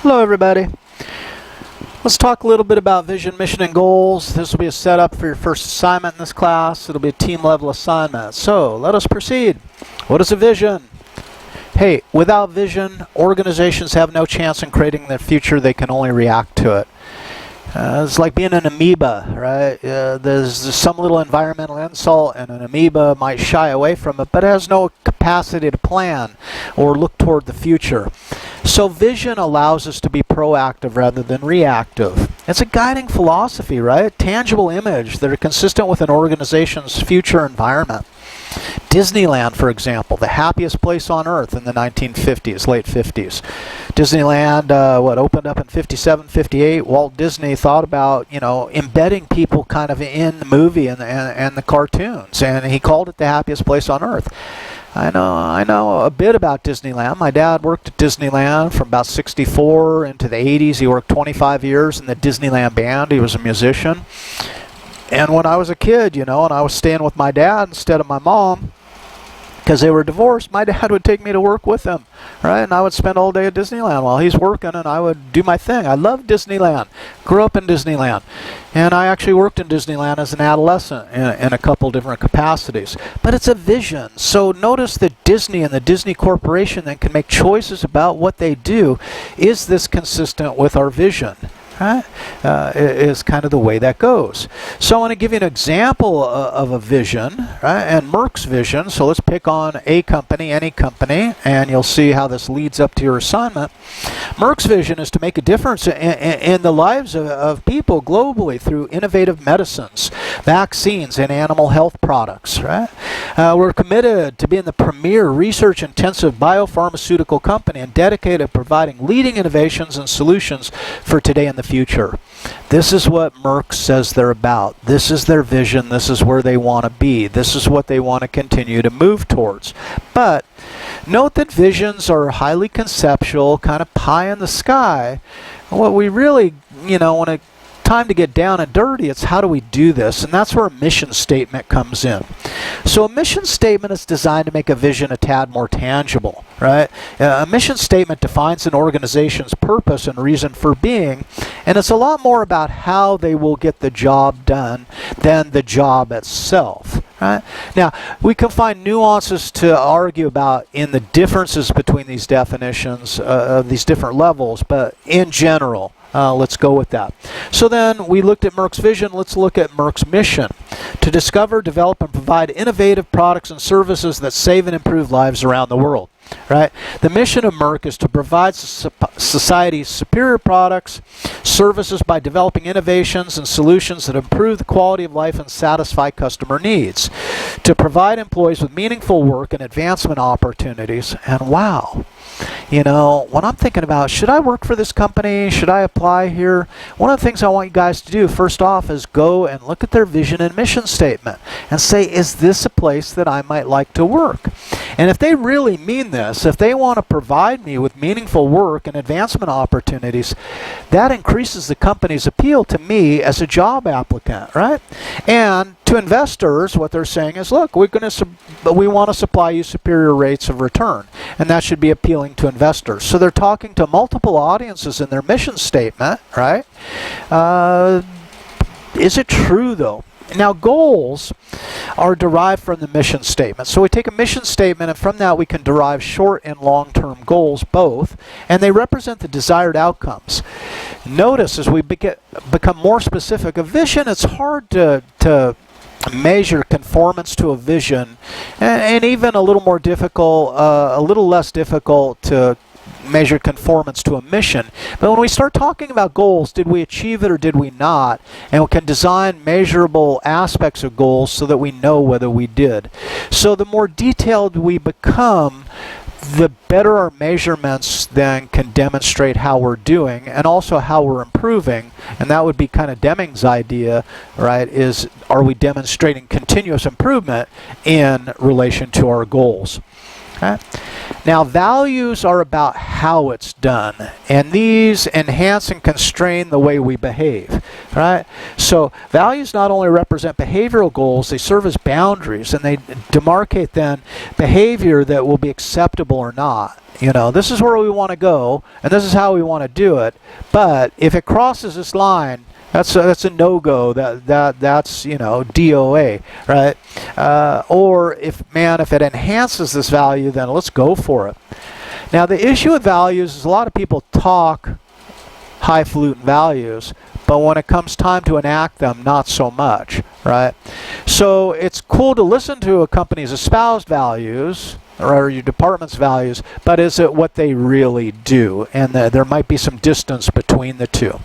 Hello everybody. Let's talk a little bit about vision, mission, and goals. This will be a setup for your first assignment in this class. It'll be a team level assignment. So let us proceed. What is a vision? Hey, without vision, organizations have no chance in creating their future. They can only react to it. It's like being an amoeba, right? There's some little environmental insult and an amoeba might shy away from it, but it has no capacity to plan or look toward the future. So vision allows us to be proactive rather than reactive. It's a guiding philosophy, right? Tangible image that are consistent with an organization's future environment. Disneyland, for example, the happiest place on earth in the 1950s, late 50s. Disneyland, opened up in 57, 58. Walt Disney thought about, embedding people kind of in the movie and the cartoons, and he called it the happiest place on earth. I know a bit about Disneyland. My dad worked at Disneyland from about 64 into the 80s. He worked 25 years in the Disneyland band. He was a musician. And when I was a kid, and I was staying with my dad instead of my mom, because they were divorced, my dad would take me to work with him, right? And I would spend all day at Disneyland while he's working, and I would do my thing. I loved Disneyland. Grew up in Disneyland. And I actually worked in Disneyland as an adolescent in a couple different capacities. But it's a vision. So notice that Disney and the Disney Corporation then can make choices about what they do. Is this consistent with our vision? Right? Is kind of the way that goes. So I want to give you an example of a vision, right? And Merck's vision. So let's pick on a company, any company, and you'll see how this leads up to your assignment. Merck's vision is to make a difference in the lives of people globally through innovative medicines, vaccines, and animal health products, right? We're committed to being the premier research-intensive biopharmaceutical company and dedicated to providing leading innovations and solutions for today and the future. This is what Merck says they're about. This is their vision. This is where they want to be. This is what they want to continue to move towards. But note that visions are highly conceptual, kind of pie in the sky. What we really, when it's time to get down and dirty, it's how do we do this? And that's where a mission statement comes in. So a mission statement is designed to make a vision a tad more tangible, right? A mission statement defines an organization's purpose and reason for being, and it's a lot more about how they will get the job done than the job itself. Right? Now, we can find nuances to argue about in the differences between these definitions of these different levels, but in general, let's go with that. So then we looked at Merck's vision. Let's look at Merck's mission: to discover, develop, and provide innovative products and services that save and improve lives around the world. Right? The mission of Merck is to provide society superior products, services by developing innovations and solutions that improve the quality of life and satisfy customer needs, to provide employees with meaningful work and advancement opportunities. And wow, when I'm thinking about, should I work for this company? Should I apply here? One of the things I want you guys to do first off is go and look at their vision and mission statement and say, is this a place that I might like to work? And if they really mean this, if they want to provide me with meaningful work and advancement opportunities, that increases the company's appeal to me as a job applicant, right? And to investors, what they're saying is, look, we want to supply you superior rates of return, and that should be appealing to investors. So they're talking to multiple audiences in their mission statement, right? Is it true, though? Now, goals are derived from the mission statement. So we take a mission statement, and from that we can derive short and long-term goals both, and they represent the desired outcomes. Notice as we become more specific, a vision, it's hard to measure conformance to a vision, and even a little more difficult, a little less difficult to measure conformance to a mission. But when we start talking about goals, did we achieve it or did we not? And we can design measurable aspects of goals so that we know whether we did. So the more detailed we become, the better our measurements then can demonstrate how we're doing and also how we're improving. And that would be kind of Deming's idea, right? Is, are we demonstrating continuous improvement in relation to our goals? Okay? Now, values are about how it's done, and these enhance and constrain the way we behave, right? So values not only represent behavioral goals, they serve as boundaries, and they demarcate then behavior that will be acceptable or not. You know, this is where we want to go, and this is how we want to do it, but if it crosses this line, that's a no-go. That's, you know, DOA, right? Or if it enhances this value, then let's go for it. Now, the issue with values is a lot of people talk highfalutin values, but when it comes time to enact them, not so much, right? So it's cool to listen to a company's espoused values or your department's values, but is it what they really do? And there might be some distance between the two.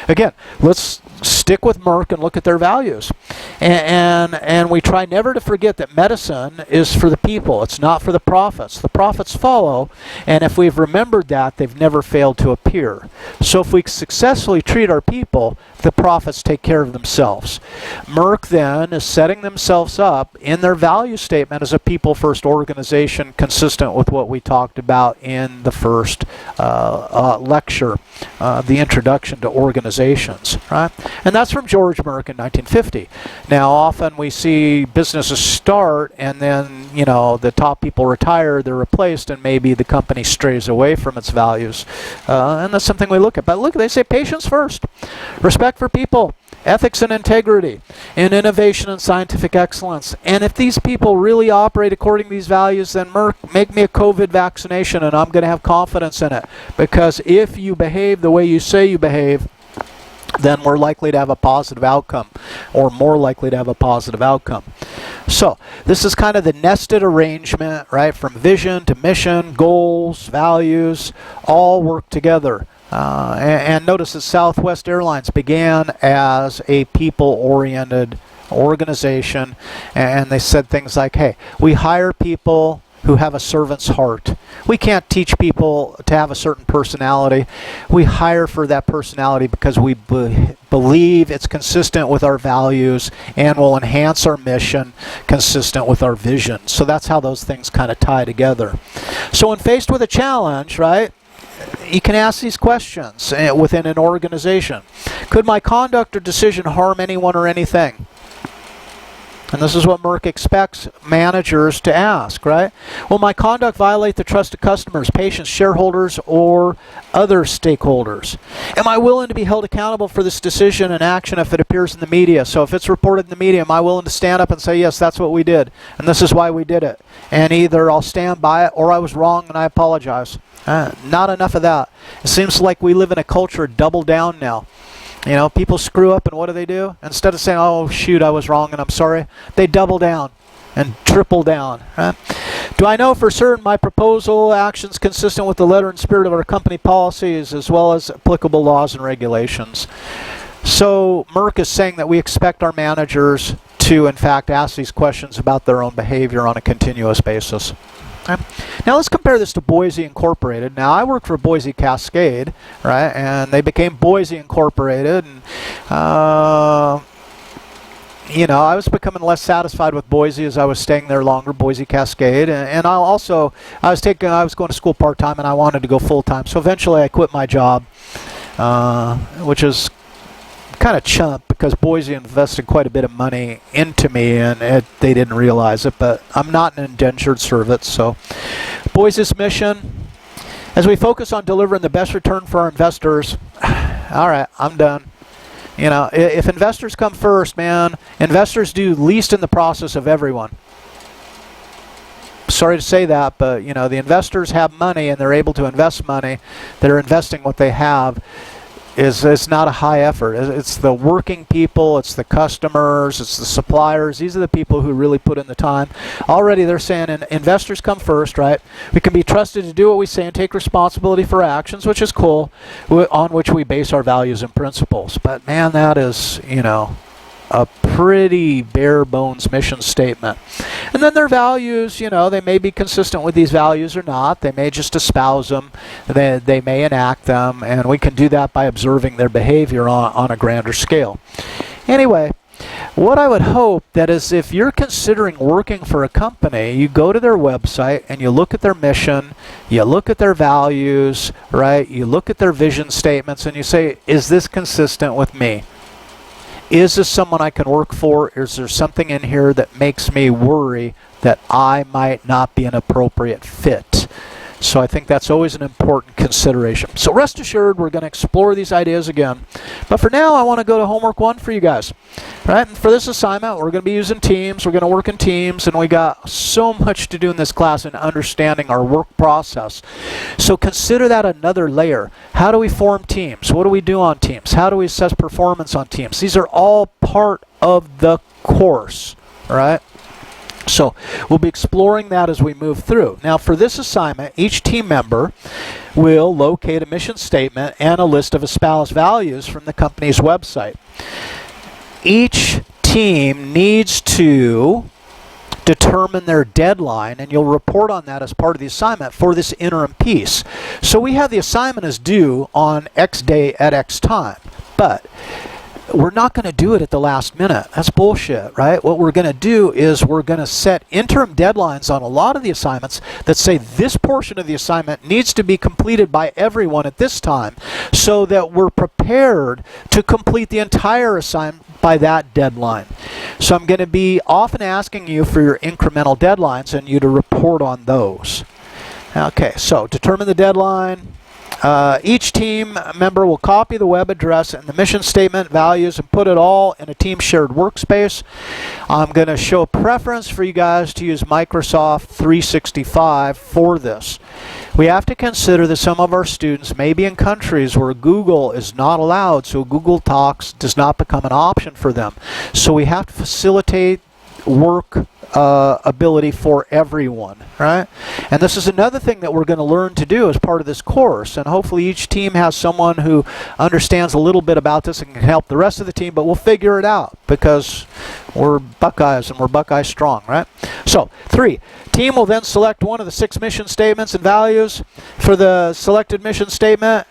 Again, let's stick with Merck and look at their values. And we try never to forget that medicine is for the people. It's not for the profits. The profits follow, and if we've remembered that, they've never failed to appear. So if we successfully treat our people, the profits take care of themselves. Merck then is setting themselves up in their value statement as a people-first organization, consistent with what we talked about in the first lecture, the introduction to organizations, right? And that's from George Merck in 1950. Now, often we see businesses start and then, you know, the top people retire, they're replaced, and maybe the company strays away from its values. And that's something we look at. But look, they say patients first, respect for people, ethics and integrity, and innovation and scientific excellence. And if these people really operate according to these values, then Merck, make me a COVID vaccination and I'm going to have confidence in it. Because if you behave the way you say you behave, then we're likely to have a positive outcome, or more likely to have a positive outcome. So this is kind of the nested arrangement, right? From vision to mission, goals, values, all work together. And notice that Southwest Airlines began as a people-oriented organization, and they said things like, hey, we hire people who have a servant's heart. We can't teach people to have a certain personality. We hire for that personality because we believe it's consistent with our values and will enhance our mission consistent with our vision. So that's how those things kind of tie together. So when faced with a challenge, right, you can ask these questions within an organization. Could my conduct or decision harm anyone or anything? And this is what Merck expects managers to ask, right? Will my conduct violate the trust of customers, patients, shareholders, or other stakeholders? Am I willing to be held accountable for this decision and action if it appears in the media? So if it's reported in the media, am I willing to stand up and say, yes, that's what we did, and this is why we did it? And either I'll stand by it or I was wrong and I apologize. Not enough of that. It seems like we live in a culture of double down now. You know, people screw up and what do? Instead of saying, oh, shoot, I was wrong and I'm sorry, they double down and triple down. Right? Do I know for certain my proposal actions consistent with the letter and spirit of our company policies as well as applicable laws and regulations? So Merck is saying that we expect our managers to, in fact, ask these questions about their own behavior on a continuous basis. Okay. Now let's compare this to Boise Incorporated. Now I worked for Boise Cascade, right, and they became Boise Incorporated, and you know, I was becoming less satisfied with Boise as I was staying there longer, Boise Cascade, and I was going to school part-time and I wanted to go full-time, so eventually I quit my job, which is kind of chump because Boise invested quite a bit of money into me and they didn't realize it, but I'm not an indentured servant. So Boise's mission, as we focus on delivering the best return for our investors, all right, I'm done. You know, if investors come first, man, investors do least in the process of everyone. Sorry to say that, but you know, the investors have money and they're able to invest money. They're investing what they have. It's not a high effort. It's the working people, it's the customers, it's the suppliers. These are the people who really put in the time. Already they're saying investors come first, right? We can be trusted to do what we say and take responsibility for actions, which is cool, on which we base our values and principles. But man, that is, you know, a pretty bare bones mission statement. And then their values, you know, they may be consistent with these values or not. They may just espouse them. They may enact them. And we can do that by observing their behavior on a grander scale. Anyway, what I would hope that is if you're considering working for a company, you go to their website and you look at their mission, you look at their values, right? You look at their vision statements and you say, is this consistent with me? Is this someone I can work for? Is there something in here that makes me worry that I might not be an appropriate fit? So I think that's always an important consideration. So rest assured, we're going to explore these ideas again. But for now, I want to go to homework 1 for you guys. Right? And for this assignment, we're going to be using teams. We're going to work in teams, and we got so much to do in this class in understanding our work process. So consider that another layer. How do we form teams? What do we do on teams? How do we assess performance on teams? These are all part of the course, right? So we'll be exploring that as we move through. Now for this assignment, each team member will locate a mission statement and a list of espoused values from the company's website. Each team needs to determine their deadline, and you'll report on that as part of the assignment for this interim piece. So we have the assignment as due on X day at X time, but we're not going to do it at the last minute. That's bullshit, right? What we're going to do is we're going to set interim deadlines on a lot of the assignments that say this portion of the assignment needs to be completed by everyone at this time so that we're prepared to complete the entire assignment by that deadline. So I'm going to be often asking you for your incremental deadlines and you to report on those. Okay, so determine the deadline. Each team member will copy the web address and the mission statement, values, and put it all in a team shared workspace. I'm going to show a preference for you guys to use Microsoft 365 for this. We have to consider that some of our students may be in countries where Google is not allowed, so Google Docs does not become an option for them. So we have to facilitate work ability for everyone, right? And this is another thing that we're going to learn to do as part of this course, and hopefully each team has someone who understands a little bit about this and can help the rest of the team, but we'll figure it out because we're Buckeyes and we're Buckeye strong, right? So 3, team will then select one of the 6 mission statements and values. For the selected mission statement,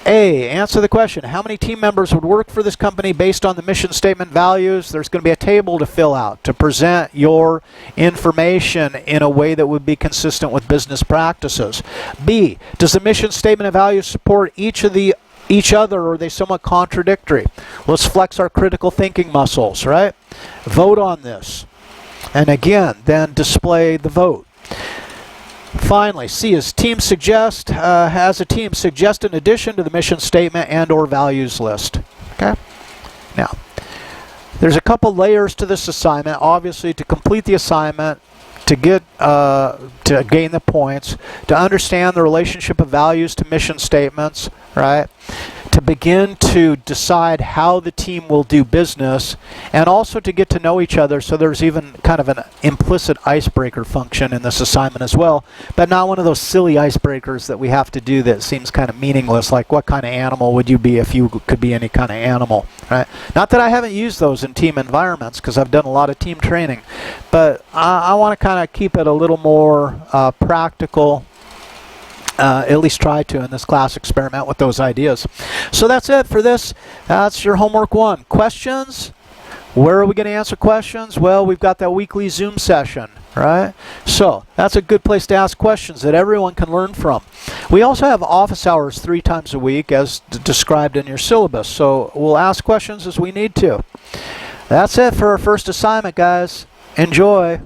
A, answer the question, how many team members would work for this company based on the mission statement values? There's going to be a table to fill out to present your information in a way that would be consistent with business practices. B, does the mission statement and values support each other, or are they somewhat contradictory? Let's flex our critical thinking muscles, right? Vote on this. And again, then display the vote. Finally, C is team suggest, has a team suggest an addition to the mission statement and or values list. Okay? Now, there's a couple layers to this assignment. Obviously, to complete the assignment, to get to gain the points, to understand the relationship of values to mission statements, right? To begin to decide how the team will do business, and also to get to know each other. So there's even kind of an implicit icebreaker function in this assignment as well, but not one of those silly icebreakers that we have to do that seems kind of meaningless, like what kind of animal would you be if you could be any kind of animal, right? Not that I haven't used those in team environments, because I've done a lot of team training, but I want to kind of keep it a little more practical. At least try to in this class experiment with those ideas. So that's it for this. That's your homework 1. Questions? Where are we going to answer questions? Well, we've got that weekly Zoom session, right? So that's a good place to ask questions that everyone can learn from. We also have office hours 3 times a week as described in your syllabus. So we'll ask questions as we need to. That's it for our first assignment, guys. Enjoy.